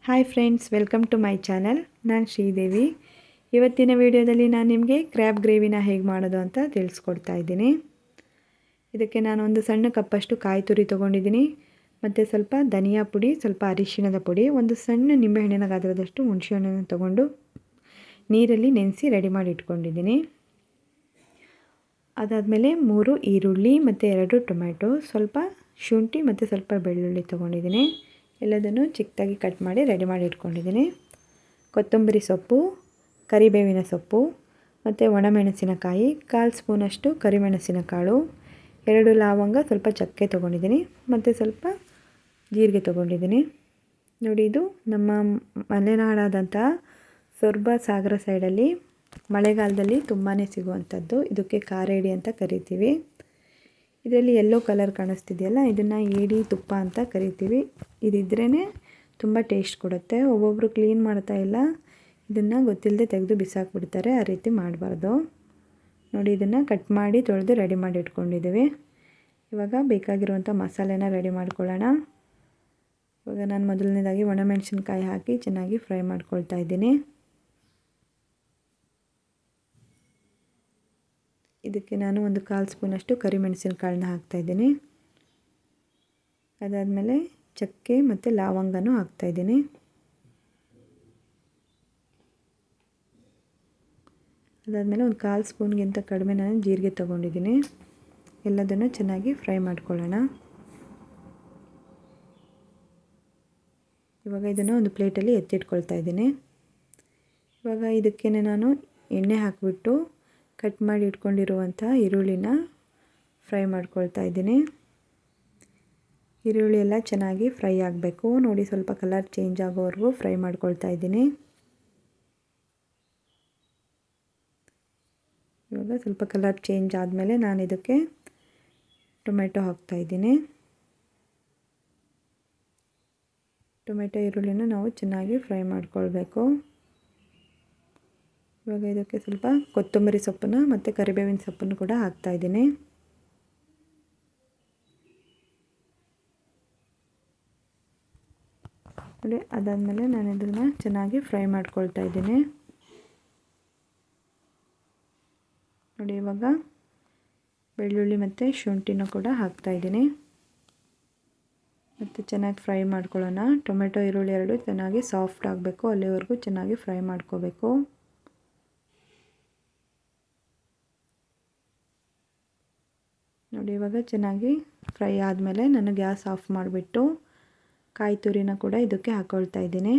Hi friends, welcome to my channel. ನಾನು ಶ್ರೀದೇವಿ. ಇವತ್ತಿನ ವಿಡಿಯೋದಲ್ಲಿ ನಾನು ನಿಮಗೆ ಕ್ರ್ಯಾಬ್ ಗ್ರೇವಿನ ಹೇಗೆ ಮಾಡೋದು ಅಂತ ತಿಳಿಸ್ಕೊಡ್ತಾ ಇದ್ದೀನಿ. ಇದಕ್ಕೆ ನಾನು ಒಂದು ಸಣ್ಣ ಕಪ್ಪಷ್ಟು ಕಾಯಿ ತುರಿ ತೊಗೊಂಡಿದ್ದೀನಿ, ಮತ್ತು ಸ್ವಲ್ಪ ಧನಿಯಾ ಪುಡಿ, ಸ್ವಲ್ಪ ಅರಿಶಿಣದ ಪುಡಿ, ಒಂದು ಸಣ್ಣ ನಿಂಬೆಹಣ್ಣಿನ ಗಾತ್ರದಷ್ಟು ಹುಣಸೆಹಣ್ಣನ್ನು ತೊಗೊಂಡು ನೀರಲ್ಲಿ ನೆನೆಸಿ ರೆಡಿ ಮಾಡಿ ಇಟ್ಕೊಂಡಿದ್ದೀನಿ. ಅದಾದಮೇಲೆ 3 ಈರುಳ್ಳಿ ಮತ್ತು 2 ಟೊಮೆಟೊ, ಸ್ವಲ್ಪ ಶುಂಠಿ ಮತ್ತು ಸ್ವಲ್ಪ ಬೆಳ್ಳುಳ್ಳಿ ತೊಗೊಂಡಿದ್ದೀನಿ. ಎಲ್ಲದನ್ನು ಚಿಕ್ಕದಾಗಿ ಕಟ್ ಮಾಡಿ ರೆಡಿ ಮಾಡಿ ಇಟ್ಕೊಂಡಿದ್ದೀನಿ. ಕೊತ್ತಂಬರಿ ಸೊಪ್ಪು, ಕರಿಬೇವಿನ ಸೊಪ್ಪು ಮತ್ತು ಒಣಮೆಣಸಿನಕಾಯಿ, 1/4 ಸ್ಪೂನಷ್ಟು ಕರಿಮೆಣಸಿನಕಾಳು, 2 ಲವಂಗ, ಸ್ವಲ್ಪ ಚಕ್ಕೆ ತೊಗೊಂಡಿದ್ದೀನಿ ಮತ್ತು ಸ್ವಲ್ಪ ಜೀರಿಗೆ ತೊಗೊಂಡಿದ್ದೀನಿ. ನೋಡಿ, ಇದು ನಮ್ಮ ಮಲೆನಾಡಾದಂಥ ಸೊರಬ ಸಾಗರ ಸೈಡಲ್ಲಿ ಮಳೆಗಾಲದಲ್ಲಿ ತುಂಬಾ ಸಿಗುವಂಥದ್ದು. ಇದಕ್ಕೆ ಕಾರೇಡಿ ಅಂತ ಕರಿತೀವಿ. ಇದರಲ್ಲಿ ಯೆಲ್ಲೋ ಕಲರ್ ಕಾಣಿಸ್ತಿದೆಯಲ್ಲ, ಇದನ್ನು ಏಡಿ ತುಪ್ಪ ಅಂತ ಕರಿತೀವಿ. ಇದಿದ್ರೇ ತುಂಬ ಟೇಸ್ಟ್ ಕೊಡುತ್ತೆ. ಒಬ್ಬೊಬ್ಬರು ಕ್ಲೀನ್ ಮಾಡ್ತಾ ಇಲ್ಲ, ಇದನ್ನು ಗೊತ್ತಿಲ್ಲದೆ ತೆಗೆದು ಬಿಸಾಕ್ಬಿಡ್ತಾರೆ. ಆ ರೀತಿ ಮಾಡಬಾರ್ದು. ನೋಡಿ, ಇದನ್ನು ಕಟ್ ಮಾಡಿ ತೊಳೆದು ರೆಡಿ ಮಾಡಿ ಇಟ್ಕೊಂಡಿದ್ದೀವಿ. ಇವಾಗ ಬೇಕಾಗಿರುವಂಥ ಮಸಾಲೆನ ರೆಡಿ ಮಾಡ್ಕೊಳ್ಳೋಣ. ಇವಾಗ ನಾನು ಮೊದಲನೇದಾಗಿ ಒಣಮೆಣಸಿನ್ಕಾಯಿ ಹಾಕಿ ಚೆನ್ನಾಗಿ ಫ್ರೈ ಮಾಡ್ಕೊಳ್ತಾ ಇದ್ದೀನಿ. ಇದಕ್ಕೆ ನಾನು ಒಂದು 1/4 ಸ್ಪೂನಷ್ಟು ಕರಿಮೆಣಸಿನಕಾಳನ್ನ ಹಾಕ್ತಾಯಿದ್ದೀನಿ. ಅದಾದಮೇಲೆ ಚಕ್ಕೆ ಮತ್ತು ಲವಂಗನೂ ಹಾಕ್ತಾಯಿದ್ದೀನಿ. ಅದಾದಮೇಲೆ ಒಂದು 1/4 ಸ್ಪೂನ್ಗಿಂತ ಕಡಿಮೆ ನಾನು ಜೀರಿಗೆ ತೊಗೊಂಡಿದ್ದೀನಿ. ಎಲ್ಲದನ್ನು ಚೆನ್ನಾಗಿ ಫ್ರೈ ಮಾಡ್ಕೊಳ್ಳೋಣ. ಇವಾಗ ಇದನ್ನು ಒಂದು ಪ್ಲೇಟಲ್ಲಿ ಎತ್ತಿಟ್ಕೊಳ್ತಾ ಇದ್ದೀನಿ. ಇವಾಗ ಇದಕ್ಕೆ ನಾನು ಎಣ್ಣೆ ಹಾಕಿಬಿಟ್ಟು ಕಟ್ ಮಾಡಿ ಇಟ್ಕೊಂಡಿರುವಂಥ ಈರುಳ್ಳಿನ ಫ್ರೈ ಮಾಡ್ಕೊಳ್ತಾ ಇದ್ದೀನಿ. ಈರುಳ್ಳಿ ಎಲ್ಲ ಚೆನ್ನಾಗಿ ಫ್ರೈ ಆಗಬೇಕು. ನೋಡಿ, ಸ್ವಲ್ಪ ಕಲರ್ ಚೇಂಜ್ ಆಗೋವರೆಗೂ ಫ್ರೈ ಮಾಡ್ಕೊಳ್ತಾ ಇದ್ದೀನಿ. ಇವಾಗ ಸ್ವಲ್ಪ ಕಲರ್ ಚೇಂಜ್ ಆದಮೇಲೆ ನಾನು ಇದಕ್ಕೆ ಟೊಮೆಟೊ ಹಾಕ್ತಾಯಿದ್ದೀನಿ. ಟೊಮೆಟೊ ಈರುಳ್ಳಿನ ನಾವು ಚೆನ್ನಾಗಿ ಫ್ರೈ ಮಾಡ್ಕೊಳ್ಬೇಕು. ಇವಾಗ ಇದಕ್ಕೆ ಸ್ವಲ್ಪ ಕೊತ್ತಂಬರಿ ಸೊಪ್ಪನ್ನು ಮತ್ತು ಕರಿಬೇವಿನ ಸೊಪ್ಪನ್ನು ಕೂಡ ಹಾಕ್ತಾಯಿದ್ದೀನಿ. ನೋಡಿ, ಅದಾದಮೇಲೆ ನಾನು ಇದನ್ನು ಚೆನ್ನಾಗಿ ಫ್ರೈ ಮಾಡ್ಕೊಳ್ತಾ ಇದ್ದೀನಿ. ನೋಡಿ, ಇವಾಗ ಬೆಳ್ಳುಳ್ಳಿ ಮತ್ತು ಶುಂಠಿನೂ ಕೂಡ ಹಾಕ್ತಾಯಿದ್ದೀನಿ ಮತ್ತು ಚೆನ್ನಾಗಿ ಫ್ರೈ ಮಾಡ್ಕೊಳ್ಳೋಣ. ಟೊಮೆಟೊ ಈರುಳ್ಳಿ ಎರಡು ಚೆನ್ನಾಗಿ ಸಾಫ್ಟ್ ಆಗಬೇಕು, ಅಲ್ಲಿವರೆಗೂ ಚೆನ್ನಾಗಿ ಫ್ರೈ ಮಾಡ್ಕೋಬೇಕು. ನೋಡಿ, ಇವಾಗ ಚೆನ್ನಾಗಿ ಫ್ರೈ ಆದಮೇಲೆ ನಾನು ಗ್ಯಾಸ್ ಆಫ್ ಮಾಡಿಬಿಟ್ಟು ಕಾಯಿ ತುರಿನ ಕೂಡ ಇದಕ್ಕೆ ಹಾಕ್ಕೊಳ್ತಾ ಇದ್ದೀನಿ.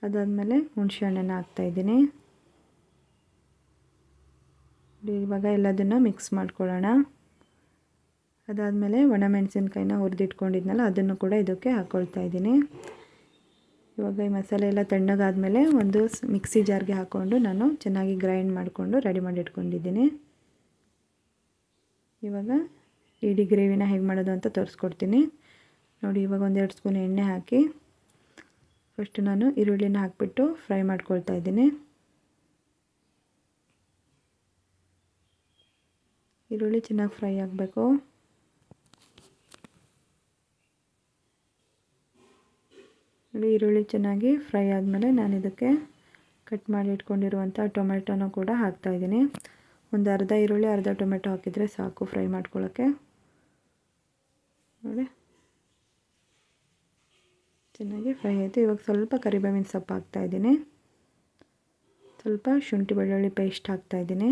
ಅದಾದಮೇಲೆ ಹುಣಸೆ ಹಣ್ಣನ್ನು ಹಾಕ್ತಾಯಿದ್ದೀನಿ. ಇವಾಗ ಎಲ್ಲದನ್ನು ಮಿಕ್ಸ್ ಮಾಡ್ಕೊಳ್ಳೋಣ. ಅದಾದಮೇಲೆ ಒಣಮೆಣಸಿನ್ಕಾಯಿನ ಹುರಿದಿಟ್ಕೊಂಡಿದ್ನಲ್ಲ, ಅದನ್ನು ಕೂಡ ಇದಕ್ಕೆ ಹಾಕ್ಕೊಳ್ತಾ ಇದ್ದೀನಿ. ಇವಾಗ ಈ ಮಸಾಲೆ ಎಲ್ಲ ತಣ್ಣಗಾದಮೇಲೆ ಒಂದು ಮಿಕ್ಸಿ ಜಾರ್ಗೆ ಹಾಕ್ಕೊಂಡು ನಾನು ಚೆನ್ನಾಗಿ ಗ್ರೈಂಡ್ ಮಾಡಿಕೊಂಡು ರೆಡಿ ಮಾಡಿ ಇಟ್ಕೊಂಡಿದ್ದೀನಿ. ಇವಾಗ ಇಡೀ ಗ್ರೇವಿನ ಹೇಗೆ ಮಾಡೋದು ಅಂತ ತೋರಿಸ್ಕೊಡ್ತೀನಿ. ನೋಡಿ, ಇವಾಗ 1-2 ಸ್ಪೂನ್ ಎಣ್ಣೆ ಹಾಕಿ ಫಸ್ಟ್ ನಾನು ಈರುಳ್ಳಿನ ಹಾಕಿಬಿಟ್ಟು ಫ್ರೈ ಮಾಡ್ಕೊಳ್ತಾ ಇದ್ದೀನಿ. ಈರುಳ್ಳಿ ಚೆನ್ನಾಗಿ ಫ್ರೈ ಆಗಬೇಕು. ನೋಡಿ, ಈರುಳ್ಳಿ ಚೆನ್ನಾಗಿ ಫ್ರೈ ಆದಮೇಲೆ ನಾನು ಇದಕ್ಕೆ ಕಟ್ ಮಾಡಿ ಇಟ್ಕೊಂಡಿರುವಂಥ ಟೊಮೆಟೊನ ಕೂಡ ಹಾಕ್ತಾಯಿದ್ದೀನಿ. ಒಂದು ಅರ್ಧ ಈರುಳ್ಳಿ ಅರ್ಧ ಟೊಮೆಟೊ ಹಾಕಿದರೆ ಸಾಕು ಫ್ರೈ ಮಾಡ್ಕೊಳ್ಳೋಕ್ಕೆ. ನೋಡಿ, ಚೆನ್ನಾಗಿ ಫ್ರೈ ಆಯಿತು. ಇವಾಗ ಸ್ವಲ್ಪ ಕರಿಬೇವಿನ ಸೊಪ್ಪು ಹಾಕ್ತಾಯಿದ್ದೀನಿ, ಸ್ವಲ್ಪ ಶುಂಠಿ ಬೆಳ್ಳುಳ್ಳಿ ಪೇಸ್ಟ್ ಹಾಕ್ತಾಯಿದ್ದೀನಿ.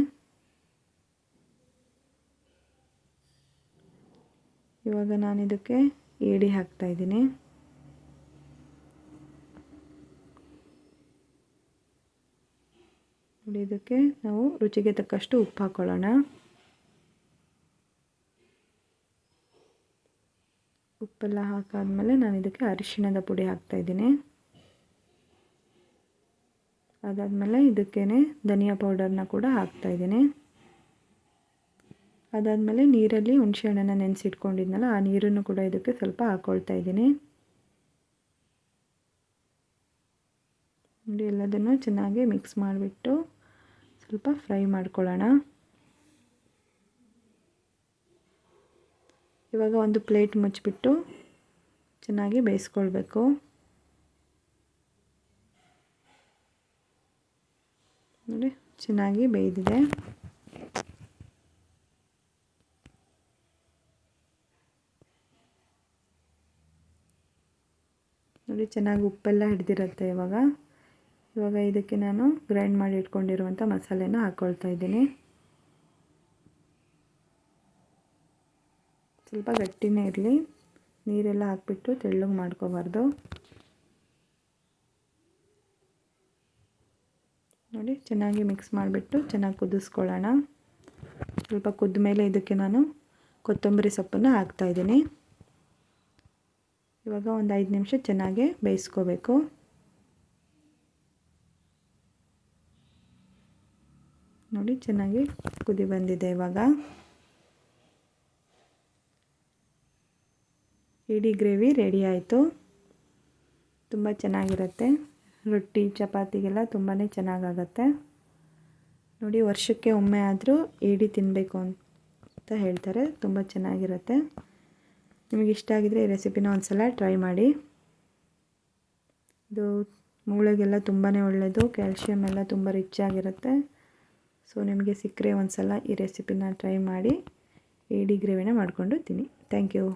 ಇವಾಗ ನಾನು ಇದಕ್ಕೆ ಏಡಿ ಹಾಕ್ತಾಯಿದ್ದೀನಿ. ನೋಡಿ, ಇದಕ್ಕೆ ನಾವು ರುಚಿಗೆ ತಕ್ಕಷ್ಟು ಉಪ್ಪು ಹಾಕ್ಕೊಳ್ಳೋಣ. ಉಪ್ಪೆಲ್ಲ ಹಾಕಾದ್ಮೇಲೆ ನಾನು ಇದಕ್ಕೆ ಅರಿಶಿಣದ ಪುಡಿ ಹಾಕ್ತಾಯಿದ್ದೀನಿ. ಅದಾದಮೇಲೆ ಇದಕ್ಕೇ ಧನಿಯಾ ಪೌಡರ್ನ ಕೂಡ ಹಾಕ್ತಾಯಿದ್ದೀನಿ. ಅದಾದಮೇಲೆ ನೀರಲ್ಲಿ ಹುಣಸೆ ಹಣ್ಣನ್ನು ನೆನೆಸಿಟ್ಕೊಂಡಿದ್ನಲ್ಲ, ಆ ನೀರನ್ನು ಕೂಡ ಇದಕ್ಕೆ ಸ್ವಲ್ಪ ಹಾಕ್ಕೊಳ್ತಾ ಇದ್ದೀನಿ. ನೋಡಿ, ಎಲ್ಲದನ್ನು ಚೆನ್ನಾಗಿ ಮಿಕ್ಸ್ ಮಾಡಿಬಿಟ್ಟು ಸ್ವಲ್ಪ ಫ್ರೈ ಮಾಡ್ಕೊಳ್ಳೋಣ. ಇವಾಗ ಒಂದು ಪ್ಲೇಟ್ ಮುಚ್ಚಿಬಿಟ್ಟು ಚೆನ್ನಾಗಿ ಬೇಯಿಸ್ಕೊಳ್ಬೇಕು. ನೋಡಿ ಚೆನ್ನಾಗಿ ಬೇಯ್ದಿದೆ. ನೋಡಿ ಚೆನ್ನಾಗಿ ಉಪ್ಪೆಲ್ಲ ಹಿಡಿದಿರುತ್ತೆ. ಇವಾಗ ಇದಕ್ಕೆ ನಾನು ಗ್ರೈಂಡ್ ಮಾಡಿ ಇಟ್ಕೊಂಡಿರುವಂಥ ಮಸಾಲೆನ ಹಾಕ್ಕೊಳ್ತಾ ಇದ್ದೀನಿ. ಸ್ವಲ್ಪ ಗಟ್ಟಿನೇ ಇರಲಿ, ನೀರೆಲ್ಲ ಹಾಕ್ಬಿಟ್ಟು ತೆಳ್ಳಗೆ ಮಾಡ್ಕೋಬಾರ್ದು. ನೋಡಿ ಚೆನ್ನಾಗಿ ಮಿಕ್ಸ್ ಮಾಡಿಬಿಟ್ಟು ಚೆನ್ನಾಗಿ ಕುದಿಸ್ಕೊಳ್ಳೋಣ. ಸ್ವಲ್ಪ ಕುದ್ದ ಮೇಲೆ ಇದಕ್ಕೆ ನಾನು ಕೊತ್ತಂಬರಿ ಸೊಪ್ಪನ್ನು ಹಾಕ್ತಾಯಿದ್ದೀನಿ. ಇವಾಗ ಒಂದು 5 ನಿಮಿಷ ಚೆನ್ನಾಗಿ ಬೇಯಿಸ್ಕೋಬೇಕು. ನೋಡಿ ಚೆನ್ನಾಗಿ ಕುದಿ ಬಂದಿದೆ. ಇವಾಗ ಇಡೀ ಗ್ರೇವಿ ರೆಡಿ ಆಯಿತು. ತುಂಬ ಚೆನ್ನಾಗಿರುತ್ತೆ, ರೊಟ್ಟಿ ಚಪಾತಿಗೆಲ್ಲ ತುಂಬಾ ಚೆನ್ನಾಗಾಗತ್ತೆ. ನೋಡಿ ವರ್ಷಕ್ಕೆ ಒಮ್ಮೆ ಆದರೂ ಏಡಿ ತಿನ್ನಬೇಕು ಅಂತ ಹೇಳ್ತಾರೆ. ತುಂಬ ಚೆನ್ನಾಗಿರುತ್ತೆ. ನಿಮಗೆ ಇಷ್ಟ ಆಗಿದರೆ ಈ ರೆಸಿಪಿನ ಒಂದು ಸಲ ಟ್ರೈ ಮಾಡಿ. ಇದು ಮೂಳೆಗೆಲ್ಲ ತುಂಬಾ ಒಳ್ಳೆಯದು, ಕ್ಯಾಲ್ಶಿಯಮ್ ಎಲ್ಲ ತುಂಬ ರಿಚ್ ಆಗಿರುತ್ತೆ. ಸೊ ನಿಮಗೆ ಸಿಕ್ಕರೆ ಒಂದು ಸಲ ಈ ರೆಸಿಪಿನ ಟ್ರೈ ಮಾಡಿ ಏಡಿ ಗ್ರೇವಿನ ಮಾಡಿಕೊಂಡು ತಿನ್ನಿ. Thank you.